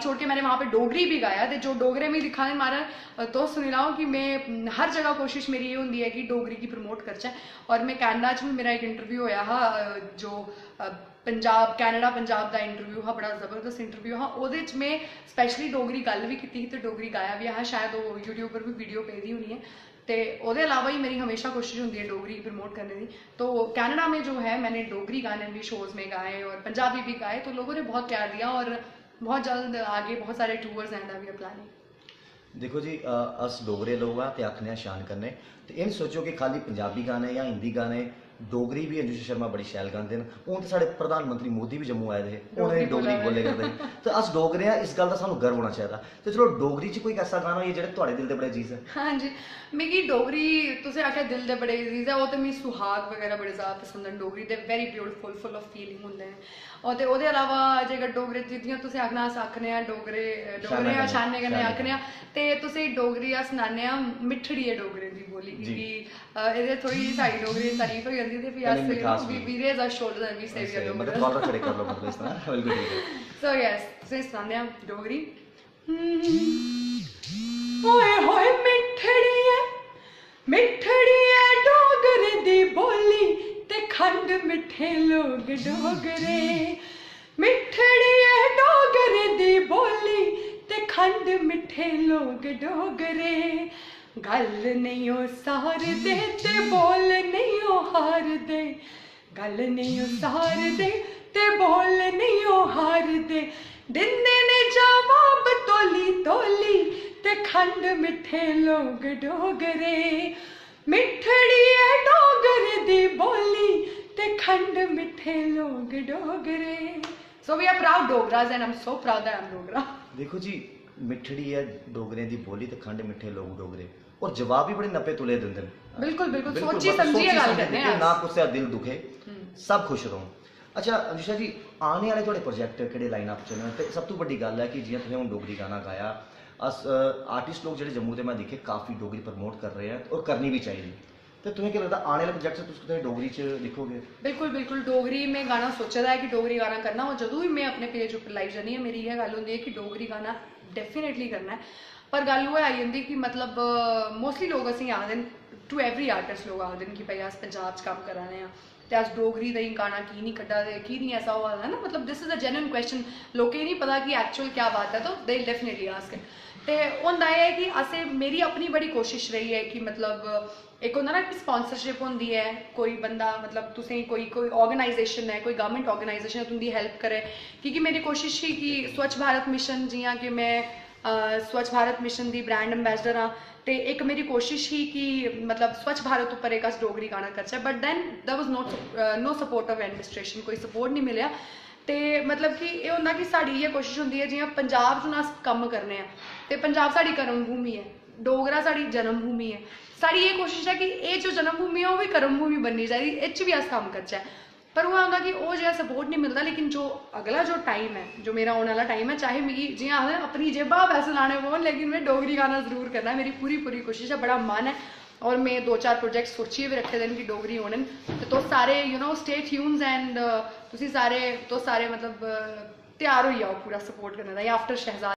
छोड़ के मैंने वहाँ पे डोगरी भी गाया ते जो डोगरे में दिखाने मारा तो सुनी लाओ कि मैं हर जगह कोशिश मेरी ये होंगी है कि डोगरी की प्रमोट करचै। और मैं कैनेडा च भी मेरा एक इंटरव्यू होया हा जो पंजाब कैनेडा पंजाब का इंटरव्यू हा, बड़ा जबरदस्त इंटरव्यू हा। ओहदे च मैं स्पैशली डोगरी गल भी की ते डोगरी गाया भी है, शायद वो यूट्यूब पर भी वीडियो पेदी होनी है। तो ਉਹਦੇ अलावा ही मेरी हमेशा कोशिश होती है डोगरी प्रमोट करने की। तो कनाडा में जो है मैंने डोगरी गाने भी शोज़ में गाए और पंजाबी भी गाए, तो लोगों ने बहुत प्यार दिया और बहुत जल्द आगे बहुत सारे tours and we are planning. देखो जी अस डोगरे लोग हाँ तो आखने शान करने, तो इन सोचो कि खाली पंजाबी गाने या हिंदी गाने, डोगरी भी अंजू शर्मा बड़ी शैल गाते हैं। हूँ तो साढ़े प्रधानमंत्री मोदी भी जम्मू आए थे, उन्होंने डोगरी बोले करते हैं। तो अस डोगरे हैं, इस गल का सानू गर्व होना चाहिए। तो चलो डोगरी च कोई ऐसा गाना होइए जेह्ड़ा तुहाडे दिल दे बड़े अजीज है? हाँ जी, मिगी डोगरी तुसें आखेआ दिल दे बड़े अजीज है, वो तो मिगी सुहाग वगैरह बड़े ज़्यादा पसंद न। डोगरी दे very beautiful, full of feeling होंदे हैं। और ते ओहदे अलावा जेकर डोगरे जियां तुसें आखना अस आखने आं डोगरे डोगरे शाने कन्नै आखने आं, ते तुसें डोगरी अस सनाने आं मिठड़ी है डोगरे दी बोली, क्योंकि एह्दे थोड़ी साढ़ी डोगरी दी तारीफ होई जंदी ते फ्ही as we raise our shoulders and we say we are डोगरे, मतलब कॉलर खड़े कर लो मतलब इस तरह। बिल्कुल ठीक है। सो यस तुसें सनाने आं डोगरी। ओए होए मिठड़ी है डोगरे दी बोली ते खंड मिठे लोग डोगरे। मिठड़ी है डोगरे दी बोली ते खंड मिठे लोग डोगरे। गल नहीं ओ सार दे ते बोल नहीं ओ हार दे, गल नहीं ओ सार दे ते बोल नहीं ओ हार दे। दिंदे ने जवाब तोली तोली ते खंड मिठे लोग डोगरे। मिठड़ी है डोगरे दी बोली ते खंड मिठे लोग डोगरे। So we are proud Dogras and I'm so proud that I'm Dogra. देखो जी मिठड़ी है डोगरे दी बोली ते खंड मिठे लोग डोगरे, और जवाब भी बड़े नपे तुले दिंदे ने। बिल्कुल बिल्कुल सोची समझिए गल करने हैं, ना कुछ दिल दुखे, सब खुश रहो। अच्छा अनुषा जी, आने वाले थोड़े प्रोजेक्ट केड़े लाइन अप च न? ते सब तो बड़ी गल है कि जियां तुसें हुण डोगरी गाना गाया, अस आर्टिस्ट लोग जेह्ड़े जम्मू दे मैं दिखे काफ़ी डोगरी प्रमोट कर रहे हैं और करनी भी चाहिए। तो तुम्हें क्या लगता आने वाले प्रोजेक्ट से तुम डोगरी च लिखोगे? बिल्कुल बिल्कुल डोगरी में गाना सोचा है कि डोगरी गाना करना, और जदों भी मैं अपने पेज पर लाइव जानी है मेरी यह गल होंदी है कि डोगरी गाना डेफिनेटली करना है। पर गल वो आई जंदी कि मतलब मोस्टली लोग असें आखदे न, टू एवरी आर्टिस्ट लोग आखदे न कि भाई अस पंजाब च कम्म करा ने आं ते अस डोगरी दा ही गाना की नहीं कड्ढा दे, की नहीं ऐसा होआ दा ना। मतलब this is a genuine question, लोकें गी नहीं पता कि एक्चुअल क्या बात है, तो दे डेफिनेटली आस्क। ते होंदा है कि असें मेरी अपनी बड़ी कोशिश रही है कि मतलब एक होंदा ना कि स्पॉन्सरशिप होंदी है, कोई बंदा मतलब तुसें कोई ऑर्गेनाइजेशन है, कोई गवर्नमेंट ऑर्गेनाइजेशन है तुंदी हेल्प करे। क्योंकि मेरी कोशिश ही कि स्वच्छ भारत मिशन, जियां कि मैं स्वच्छ Bharat mission the brand ambassador हाँ, तो एक मेरी कोशिश ही कि मतलब स्वच्छ भारत उपर एक अस डोगरी गाना करचै। But then there was no support of administration, कोई सपोर्ट नहीं मिलेआ। तो मतलब कि ये होंदा कि साड़ी ये कोशिश होंदी है जियां पंजाब च अस कम्म करने आं ते पंजाब साड़ी कर्म भूमि है, डोगरा साड़ी जन्म भूमि है। साड़ी ये कोशिश है कि ये जो जन्म भूमि है वो भी कर्म भूमि बननी चाहिए, इच भी अस कम्म करचै। पर वो होंदा कि वो जो सपोर्ट नहीं मिलता। लेकिन जो अगला जो टाइम है, जो मेरा आने वाला टाइम है, चाहे मिगी जियां आखदे अपनी जेबा पैसे लाने पौन, लेकिन मैं डोगरी गाना जरूर करना है, मेरी पूरी कोशिश है, बड़ा मन है। और मैं 2-4 प्रोजेक्ट सोचिए भी रखे देन कि डोगरी होने तो सारे you know stay tunes and तुसी सारे मतलब तैयार हो जाओ पूरा सपोर्ट करने का। आफ्टर शहजाद